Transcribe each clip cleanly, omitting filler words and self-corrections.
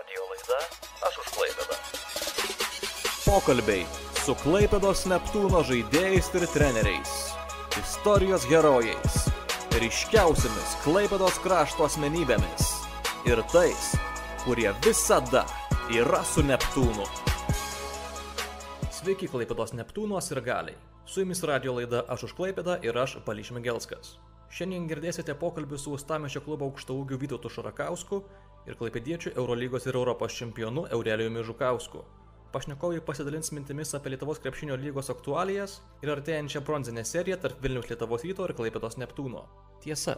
Radijo laida Aš už Klaipėdą. Pokalbiai su Klaipėdos Neptūno žaidėjais ir treneriais, istorijos herojais, ryškiausiamis Klaipėdos krašto asmenybėmis ir tais, kurie visada yra su Neptūnu. Sveiki Klaipėdos Neptūnos ir galiai. Su jumis radijo laida Aš už Klaipėdą ir aš Balys Šmigelskas. Šiandien girdėsite pokalbį su Uostamiesčio klubo aukštaūgiu Vytautu Šarakausku ir klaipėdiečiu Eurolygos ir Europos čempionu Aurelijumi Žukausku. Pašnekovai pasidalins mintimis apie Lietuvos krepšinio lygos aktualijas ir artėjančią bronzinę seriją tarp Vilniaus Lietuvos Ryto ir Klaipėdos Neptūno. Tiesa,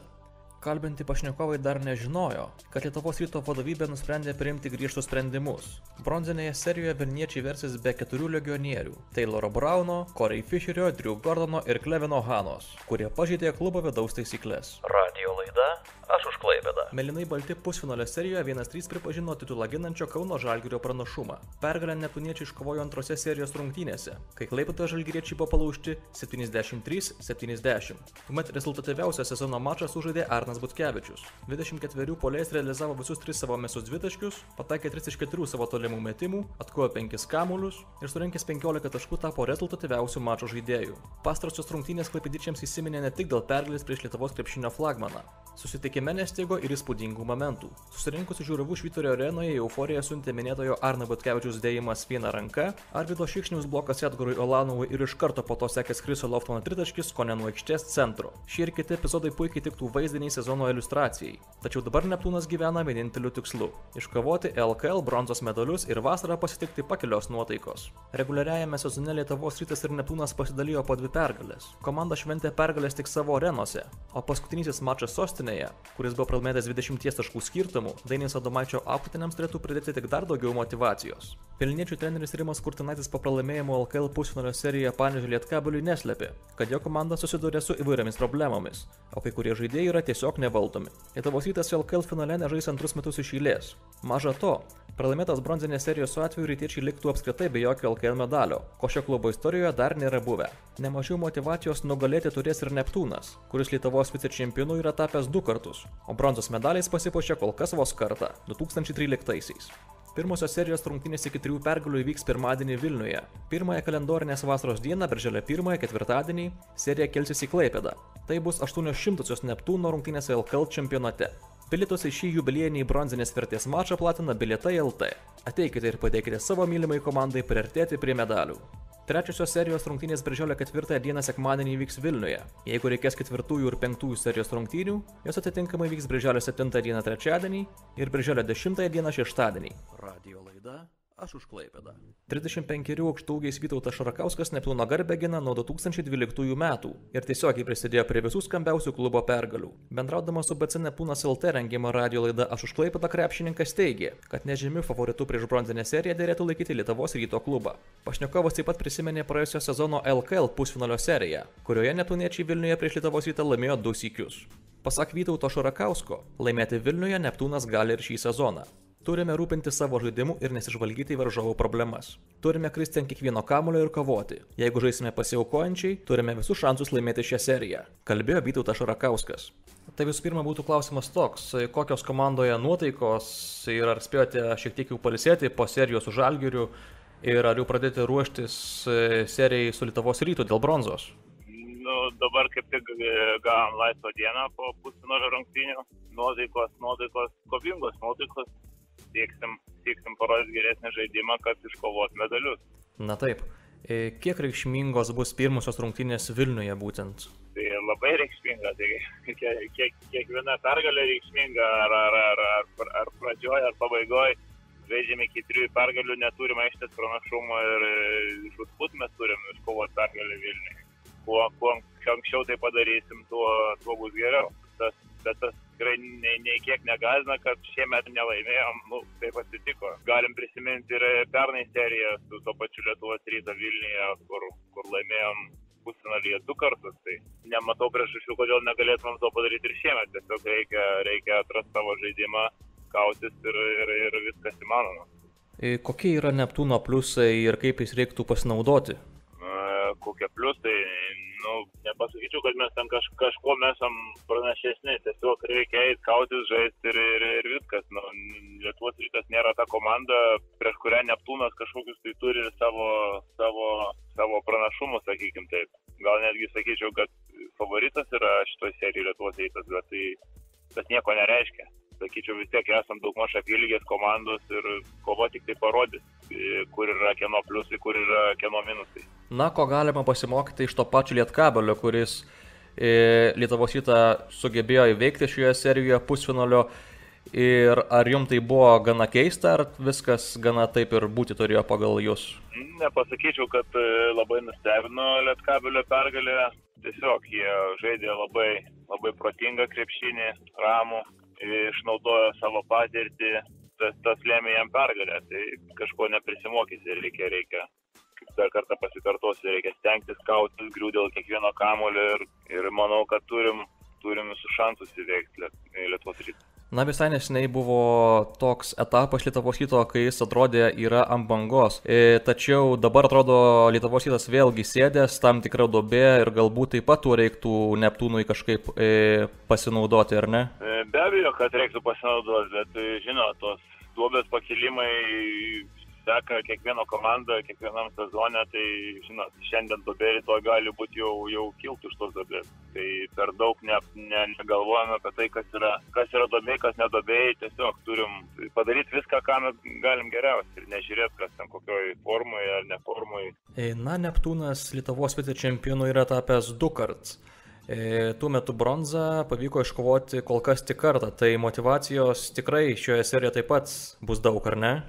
kalbinti pašnekovai dar nežinojo, kad Lietuvos Ryto vadovybė nusprendė priimti griežtus sprendimus. Bronzinėje serijoje vilniečiai versis be 4 legionierių – Tayloro Brauno, Corey Fisherio, Drew Gordono ir Klevino Hanos, kurie pažeidė klubo vidaus taisyklės. Radijo laida Aš už Klaipėdą. Mėlynai balti pusfinalio serijoje 1-3 pripažino titulą ginančio Kauno Žalgirio pranašumą. Pergalę neptūniečiai iškovojo antrose serijos rungtynėse, kai Klaipėdos žalgiriečiai buvo palaužti 73-70. Tuomet rezultatyviausią sezono mačą sužaidė Arnas Butkevičius. 24 puolėjas realizavo visus 3 savo mesus dvitaškius, pataikė 3 iš 4 savo tolimų metimų, atkojo 5 kamuolius ir surinkęs 15 taškų tapo rezultatyviausių mačo žaidėjų. Pastarosios rungtynės klaipėdiečiams įsiminė ne tik dėl pergalės prieš Lietuvos krepšinio flagmaną. Susitikime nestigo ir įspūdingų momentų. Susirinkusių žiūrovų Švyturio arenoje į euforiją siuntė minėtojo Arno Butkevičiaus dėjimas viena ranka, Arvydo Šikšniaus blokas Edgarui Olanovui ir iš karto po to sekęs Chriso Loftono tritaškis kone nuo aikštės centro. Šie ir kiti epizodai puikiai tiktų vaizdiniai sezono iliustracijai. Tačiau dabar Neptūnas gyvena vieninteliu tikslu – iškovoti LKL bronzos medalius ir vasarą pasitikti pakilios nuotaikos. Reguliariajame sezone Lietuvos Rytas ir Neptūnas pasidalijo po 2 pergalės. Komanda šventė pergalės tik savo arenose, o paskutinysis mačas sostinėje, kuris buvo pralaimėtas 20 taškų skirtumų, Dainiaus Adomaičio auklėtiniams turėtų pridėti tik dar daugiau motyvacijos. Vilniečių treneris Rimas Kurtinaitis po pralaimėjimo LKL pusfinalio serijoje Panevėžio Lietkabeliui neslėpė, kad jo komanda susidūrė su įvairiomis problemomis, o kai kurie žaidėjai yra tiesiog nevaldomi. Lietuvos Rytas LKL finale nežais antrus metus iš eilės. Maža to, pralaimėtos bronzinės serijos atveju rytiečiai liktų apskritai be jokio LKL medalio, ko šio klubo istorijoje dar nėra buvę. Nemažiau motyvacijos nugalėti turės ir Neptūnas, kuris Lietuvos vicečempionu yra tapęs 2 kartus, o bronzos medaliais pasipuošė kol kas vos kartą – 2013-aisiais. Pirmosios serijos rungtynės iki 3 pergalių įvyks pirmadienį Vilniuje. Pirmąją kalendorinės vasaros dieną, birželio 1 ketvirtadienį, serija kelsis į Klaipėdą. Tai bus 800-osios Neptūno rungtynės LKL čempionate. Bilietus į šį jubiliejinį bronzinės vertės mačą platina Bilietai LT. Ateikite ir padėkite savo mylimai komandai priartėti prie medalių. Trečiosios serijos rungtynės birželio 4 dieną sekmadienį vyks Vilniuje. Jeigu reikės 4 ir 5 serijos rungtynių, jos atitinkamai vyks birželio 7 dieną trečiadienį ir birželio 10 dieną šeštadienį. Radijo laida Aš už Klaipėdą. 35 aukštaūgiais Vytautas Šarakauskas Neptūno garbę gina nuo 2012 metų ir tiesiogiai prisidėjo prie visų skambiausių klubo pergalių. Bendraudamas su BC Neptūnas LT rengimo radijo laida Aš už Klaipėdą krepšininkas teigė, kad nežymiu favoritu prieš bronzinę seriją dėrėtų laikyti Lietuvos Ryto klubą. Pašnekovas taip pat prisiminė praėjusio sezono LKL pusfinalio seriją, kurioje neptūniečiai Vilniuje prieš Lietuvos Rytą laimėjo 2 sykius. Pasak Vytauto Šarakausko, laimėti Vilniuje Neptūnas gali ir šį sezoną. Turime rūpinti savo žaidimu ir nesižvalgyti į varžovų problemas. Turime kristi ant kiekvieno kamuolio ir kovoti. Jeigu žaisime pasiaukojančiai, turime visus šansus laimėti šią seriją, kalbėjo Vytautas Šarakauskas. Tai visų pirma būtų klausimas toks, kokios komandoje nuotaikos ir ar spėjote šiek tiek jau pailsėti po serijos su Žalgiriu ir ar jau pradėti ruoštis serijai su Lietuvos Rytu dėl bronzos? Dabar kaip tik gavom laisvą dieną po pusfinalio rungtynių. Nuotaikos, kovingos nuotaikos. Sieksim parodyti geresnį žaidimą, kad iškovot medalius. Na taip. Kiek reikšmingos bus pirmosios rungtynės Vilniuje būtent? Tai labai reikšminga. Tai kiekviena pergalė reikšminga, ar pradžioj, ar pabaigoj. Žaidžiame iki 3 pergalių, neturime aikštės pranašumo ir žūtbūt mes turim iškovot pergalę Vilniuje. Kuo anksčiau tai padarysim, tuo bus geriau. Bet tas tikrai nei kiek negazina, kad šiemet nelaimėjom, taip atsitiko. Galim prisiminti ir pernai seriją su to pačiu Lietuvos Ryto Vilniuje, kur laimėjom pusfinalyje 2 kartus. Tai nematau priežasčių, kodėl negalėtumėm to padaryti ir šiemet. Tiesiog reikia atrasti savo žaidimą, kautis ir viskas įmanoma. Kokie yra Neptūno pliusai ir kaip jais reiktų pasinaudoti? Kokie pliusai? nepasakyčiau, kad mes ten kažko mesam pranašesni, tiesiog reikia eiti, kautis, žaisti ir viskas. Nu, Lietuvos Rytas nėra ta komanda, prieš kurią Neptūnas kažkokius tai turi savo pranašumus, sakykim taip. Gal netgi sakyčiau, kad favoritas yra šitoj serijai Lietuvos Rytas, bet tai tas nieko nereiškia. Sakyčiau, vis tiek esam daugmaž apylygės komandos ir kova tik tai parodys, kur yra kieno pliusai, kur yra kieno minusai. Na, ko galima pasimokyti iš to pačio Lietkabelio, kuris Lietuvos Rytą sugebėjo įveikti šioje serijoje pusfinalio. Ir ar jums tai buvo gana keista, ar viskas gana taip ir būti turėjo pagal jūs? Nepasakyčiau, kad labai nustebino Lietkabelio pergalė. Tiesiog jie žaidė labai protingą krepšinį, ramų, išnaudojo savo patirtį, tas lėmė jam pergalę. Tai kažko neprisimokysi, reikia, kaip dar kartą pasikartosiu, reikia stengtis, kautis, griūti dėl kiekvieno kamulio ir manau, kad turim visus šansus įveikti Lietuvos Rytą. Na, visai neseniai buvo toks etapas Lietuvos Ryto, kai jis atrodė yra ant bangos. Tačiau dabar atrodo Lietuvos Rytas vėlgi sėdės tam tikrą duobę ir galbūt taip pat tuo reiktų Neptūnui kažkaip pasinaudoti, ar ne? Be abejo, kad reiktų pasinaudoti, bet žinot, tos duobės pakilimai seka kiekvieno komanda, kiekvienam sezone, tai žinot, šiandien duobė, rytoj gali būti jau kiltų iš tos duobės. Tai per daug negalvojame apie tai, kas yra duobė, kas neduobė, tiesiog turim padaryti viską, ką mes galim geriausiai ir nežiūrėti, kas ten kokioj formoje ar neformoje. Na, Neptūnas Lietuvos vicečempionu yra tapęs 2 kartus. Tuo metu bronzą pavyko iškovoti kol kas tik kartą, tai motyvacijos tikrai šioje serijoje taip pat bus daug, ar ne?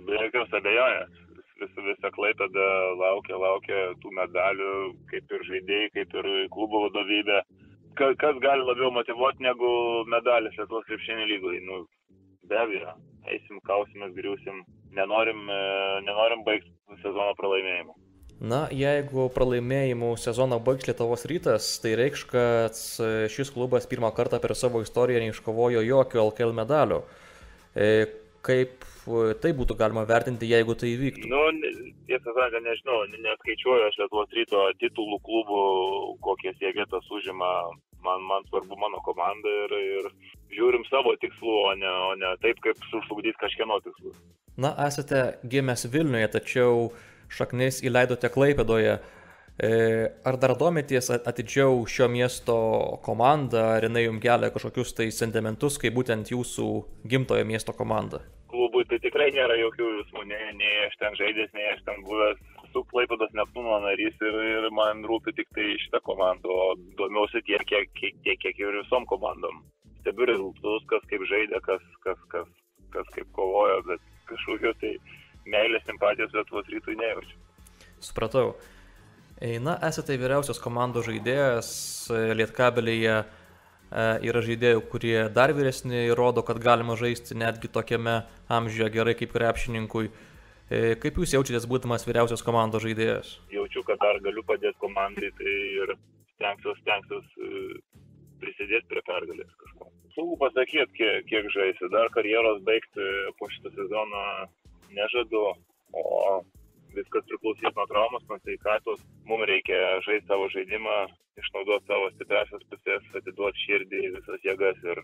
Be jokios abejonės. Visa Klaipėda laukia tų medalių, kaip ir žaidėjai, kaip ir klubo vadovybė. Kas gali labiau motyvuoti negu medalis Lietuvos krepšinio lygoje? Nu, be abejo, eisim, kausimės, griūsim. Nenorim baigti sezono pralaimėjimu. Na, jeigu pralaimėjimų sezoną baigs Lietuvos Rytas, tai reikš, kad šis klubas pirmą kartą per savo istoriją neiškovojo jokio LKL medalio. Kaip tai būtų galima vertinti, jeigu tai įvyktų? Nu, tiesą sakant, nežinau, neskaičiuoju aš Lietuvos Ryto titulų klubų, kokias jie vietas užima. Man svarbu mano komanda ir žiūrim savo tikslų, o ne taip, kaip sužlugdys kažkieno tikslus. Na, esate gimęs Vilniuje, tačiau šaknis įleidote Klaipėdoje. Ar dar domitės atidžiau šio miesto komandą, ar jinai jums kelia kažkokius tai sentimentus, kaip būtent jūsų gimtojo miesto komanda? Klubui tai tikrai nėra jokių jausmų, nei aš ten žaidęs, nei aš ten buvęs. Su Klaipėdos Neptūno narys ir man rūpi tik tai šitą komandą, o domiausi tiek, kiek ir visom komandom. Stebiu rezultatus, kas kaip žaidė, kas kaip kovojo, bet kažkokio tai meilės simpatijos Lietuvos Rytui nejaučiu. Supratau. Na, esate vyriausios komandos žaidėjas, Lietkabelyje yra žaidėjų, kurie dar vyresni ir rodo, kad galima žaisti netgi tokiame amžiuje gerai kaip krepšininkui. Kaip jūs jaučiatės būdamas vyriausios komandos žaidėjas? Jaučiu, kad dar galiu padėti komandai, tai ir stengsiuos prisidėti prie pergalės kažko. Sunku pasakyti, kiek žaisi. Dar karjeros baigti po šitą sezoną nežadu, o viskas priklausys nuo traumos, nuo sveikatos. Mums reikia žaisti savo žaidimą, išnaudoti savo stipriasias pusės, atiduoti širdį, visas jėgas ir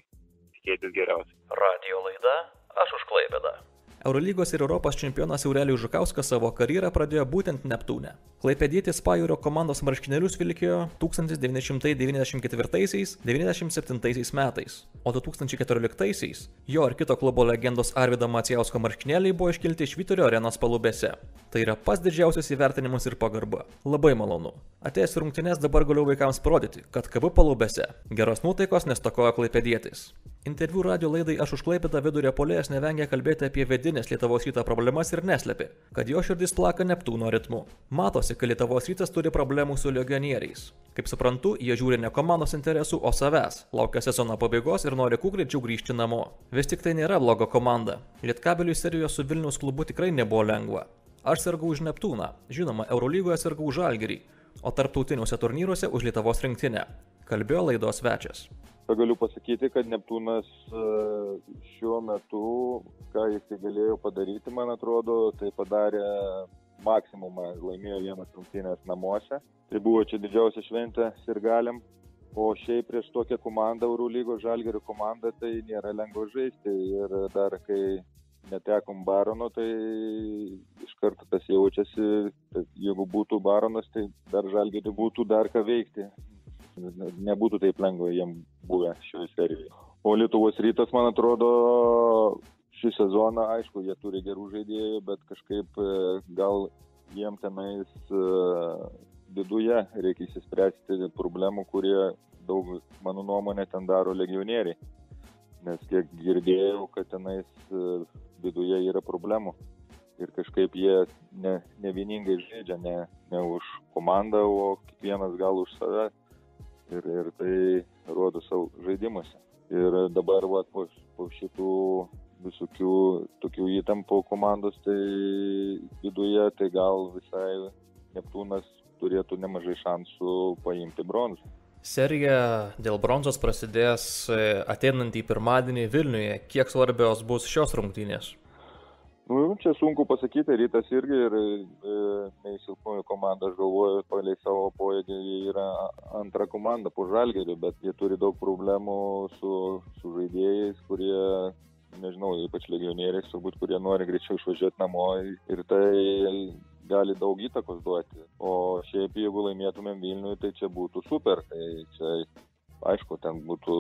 tikėtis geriausiai. Radio laida Aš už Klaipėdą. Eurolygos ir Europos čempionas Aurelijus Žukauskas savo karjerą pradėjo būtent Neptūne. Klaipėdietis Pajūrio komandos marškinėlius vilkėjo 1994–97 metais, o 2014 jo ir kito klubo legendos Arvydo Macijausko marškinėliai buvo iškelti Švyturio arenos palubėse. Tai yra pats didžiausias įvertinimas ir pagarba. Labai malonu. Atėjęs rungtynes dabar galiu vaikams parodyti, kad KB palubėse geros nuotaikos nestokoja klaipėdietis. Interviu radio laidai Aš už Klaipėdą vidurio puolėjas nevengia kalbėti apie vidinės Lietuvos Ryto problemas ir neslėpė, kad jo širdis plaka Neptūno ritmu. Matosi, kad Lietuvos Rytas turi problemų su legionieriais. Kaip suprantu, jie žiūri ne komandos interesų, o savęs, laukia sezono pabaigos ir nori kuo greičiau grįžti namo. Vis tik tai nėra bloga komanda. Lietkabeliui serijoje su Vilniaus klubu tikrai nebuvo lengva. Aš sergau už Neptūną, žinoma, Eurolygoje sergau už Žalgirį, o tarptautiniuose turnyruose už Lietuvos rinktinę. Kalbėjo laidos svečias. Galiu pasakyti, kad Neptūnas šiuo metu, ką jis galėjo padaryti, man atrodo, tai padarė maksimumą laimėjo vienas rungtynės namuose. Tai buvo čia didžiausia šventė sirgaliam. O šiaip prieš tokią komandą, Eurolygos Žalgirio komandą, tai nėra lengva žaisti. Ir dar kai netekom Barono, tai iš karto tas jaučiasi, kad jeigu būtų Baronas, tai dar Žalgiriui būtų dar ką veikti. Nebūtų taip lengva jiem buvę šioje serijoje. O Lietuvos Rytas, man atrodo, šį sezoną, aišku, jie turi gerų žaidėjų, bet kažkaip gal jiem tenais viduje reikia įsispręsti problemų, kurie daug, mano nuomonė, ten daro legionieriai. Nes kiek girdėjau, kad tenais viduje yra problemų. Ir kažkaip jie ne vieningai žaidžia, ne už komandą, o kiekvienas gal už save. Ir tai rodo savo žaidimuose. Ir dabar po šitų visokių tokių įtampų komandos, tai viduje, tai gal visai Neptūnas turėtų nemažai šansų paimti bronzą. Serija dėl bronzos prasidės ateinantį pirmadienį Vilniuje. Kiek svarbios bus šios rungtynės? Čia sunku pasakyti, Rytas irgi ir neįsilpnųjų komanda, aš galvoju, palei savo pojėgį yra antra komanda po Žalgiriu, bet jie turi daug problemų su žaidėjais, kurie, nežinau, ypač legionieriais, turbūt, kurie nori greičiau išvažiuoti namo ir tai gali daug įtakos duoti. O šiaip, jeigu laimėtumėm Vilniui, tai čia būtų super. Tai čia, aišku, ten būtų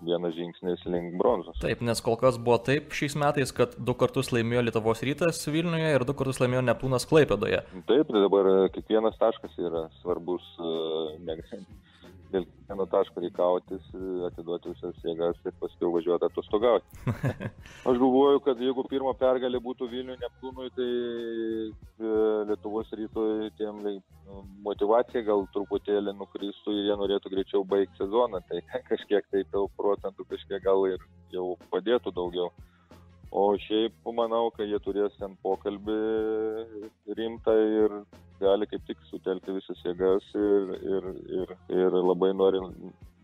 vienas žingsnis link bronzos. Taip, nes kol kas buvo taip šiais metais, kad 2 kartus laimėjo Lietuvos Rytas Vilniuje ir 2 kartus laimėjo Neptūnas Klaipėdoje. Taip, tai dabar kiekvienas taškas yra svarbus, dėl kiekvieno taško reikautis, atiduoti visas jėgas ir paskui važiuoti atostogauti. Aš galvoju, kad jeigu pirma pergalė būtų Vilniui Neptūnui, tai Lietuvos Rytui tiem motivacija gal truputėlį nukristų ir jie norėtų greičiau baigti sezoną, tai kažkiek tai procentų kažkiek gal ir jau padėtų daugiau. O šiaip manau, kad jie turės ten pokalbį rimtą ir gali kaip tik sutelkti visas jėgas ir labai nori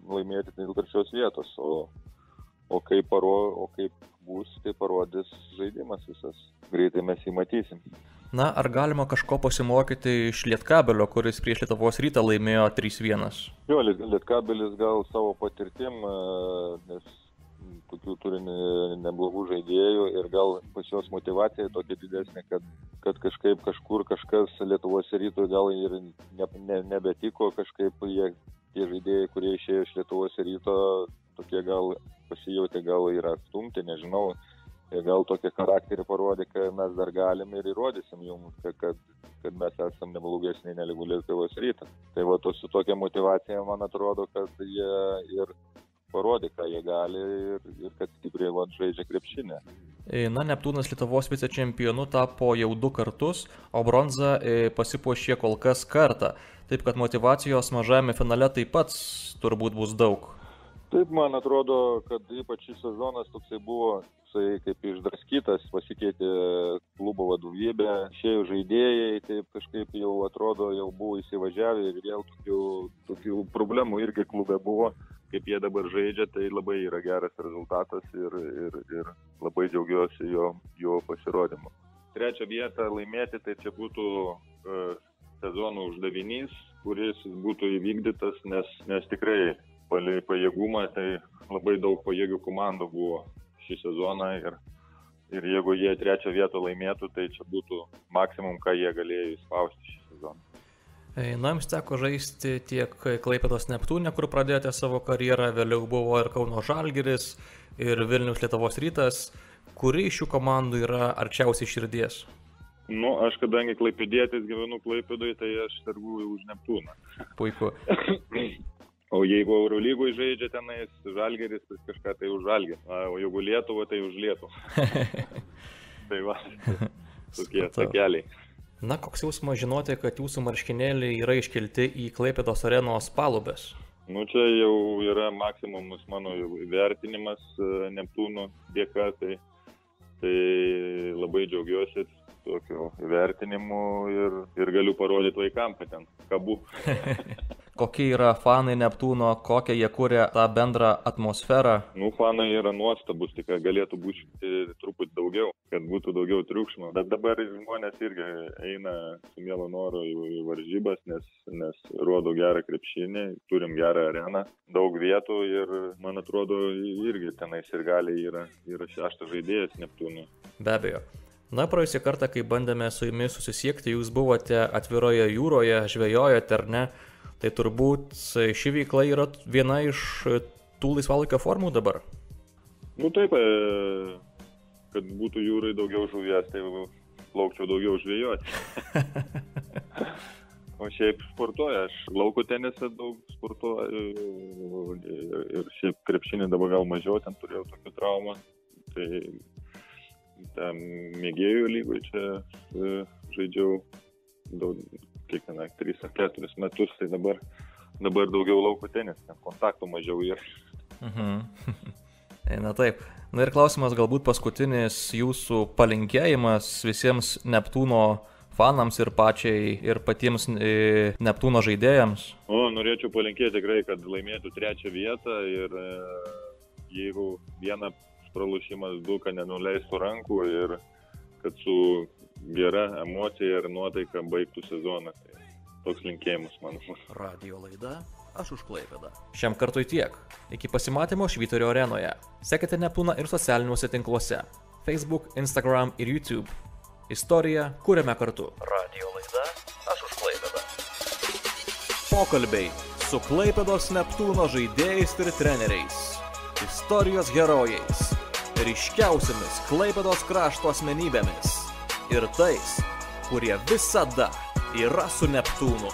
laimėti dėl 3 vietos. O kaip bus, tai parodys žaidimas visas. Greitai mes jį matysim. Na, ar galima kažko pasimokyti iš Lietkabelio, kuris prieš Lietuvos Rytą laimėjo 3-1? Jo, Lietkabelis gal savo patirtim, nes tokių turi neblogų žaidėjų ir gal pas juos motyvacija tokia didesnė, kad kažkaip kažkur kažkas Lietuvos Rytui gal ir nebetiko, kažkaip tie žaidėjai, kurie išėjo iš Lietuvos Ryto, tokie gal pasijautė, gal yra atstumti, nežinau, ir gal tokie charakterį parodė, kad mes dar galim ir įrodysim jums, kad mes esam neblogesni negu Lietuvos Rytas. Tai va, su tokia motyvacija, man atrodo, kad jie ir parodė, ką jie gali ir kad stipriai žaidžia krepšinę. Na, Neptūnas Lietuvos vicečempionu tapo jau 2 kartus, o bronza pasipuošė kol kas kartą. Taip, kad motyvacijos mažajame finale taip pat turbūt bus daug. Taip, man atrodo, kad ypač šis sezonas toksai buvo kaip išdraskytas, pasikeitė klubo vadovybė, išėjo žaidėjai, taip kažkaip jau atrodo, jau buvo įsivažiavę ir vėl tokių problemų irgi klube buvo. Kaip jie dabar žaidžia, tai labai yra geras rezultatas ir labai džiaugiuosi jo pasirodymu. 3 vietą laimėti, tai čia būtų sezono uždavinys, kuris būtų įvykdytas, nes tikrai palei pajėgumą, tai labai daug pajėgių komandų buvo šį sezoną ir jeigu jie 3 vietą laimėtų, tai čia būtų maksimum, ką jie galėjo įspausti šį sezoną. Na, jums teko žaisti tiek Klaipėdos Neptūne, kur pradėjote savo karjerą, vėliau buvo ir Kauno Žalgiris, ir Vilniaus Lietuvos Rytas. Kuri iš šių komandų yra arčiausiai širdies? Nu, aš kadangi klaipėdietis gyvenu Klaipėdoje, tai aš sergu už Neptūną. Puiku. O jeigu Eurolygoje žaidžia tenais Žalgiris, tai kažką tai už Žalgirį. O jeigu Lietuva, tai už Lietuvą. Tai va, tokie takeliai. Na, koks jausmas žinoti, kad jūsų marškinėliai yra iškelti į Klaipėdos arenos palubės? Nu, čia jau yra maksimumus mano vertinimas Neptūno dėka, tai labai džiaugiuosi tokiu vertinimu ir galiu parodyti vaikam, kad ten kabu. kokie yra fanai Neptūno, kokią jie kuria tą bendrą atmosferą? Fanai yra nuostabus, tik galėtų būti truputį daugiau, kad būtų daugiau triukšmo. Bet dabar žmonės irgi eina su mielo noru į varžybas, nes rodo gerą krepšinį, turim gerą areną, daug vietų ir, man atrodo, irgi tenais ir galiai yra 6 žaidėjas Neptūno. Be abejo. Na, praėjusią kartą, kai bandėme su jumis susisiekti, jūs buvote atviroje jūroje, žvejojate ar ne, tai turbūt ši veikla yra viena iš tų laisvalaikio formų dabar. Taip, kad būtų jūrai daugiau žuvies, tai plaukčiau daugiau žvejoti. O šiaip sportuoju, aš lauko tenisą daug sportuoju ir šiaip krepšinį dabar gal mažiau, ten turėjau tokią traumą. Tai mėgėjų lygoj čia žaidžiau kiekvieną 3-4 metus, tai dabar daugiau lauko tenisą, kontaktų mažiau yra. Na taip. Na ir klausimas galbūt paskutinis jūsų palinkėjimas visiems Neptūno fanams ir patiems Neptūno žaidėjams. Norėčiau palinkėti tikrai, kad laimėtų 3 vietą ir jeigu vieną pralošimas 2, kad nenuleistų rankų ir kad su gera emocija ir nuotaika baigtų sezoną. Tai toks linkėjimas mano. Radio laida Aš už Klaipėdą. Šiam kartui tiek. Iki pasimatymo Švyturio arenoje. Sekite Neptūną ir socialiniuose tinkluose. Facebook, Instagram ir YouTube. Istoriją kuriame kartu. Radio laida Aš už Klaipėdą. Pokalbiai su Klaipėdos Neptūno žaidėjais ir treneriais. Istorijos herojais. Ryškiausiamis Klaipėdos krašto asmenybėmis. Ir tais, kurie visada yra su Neptūnu.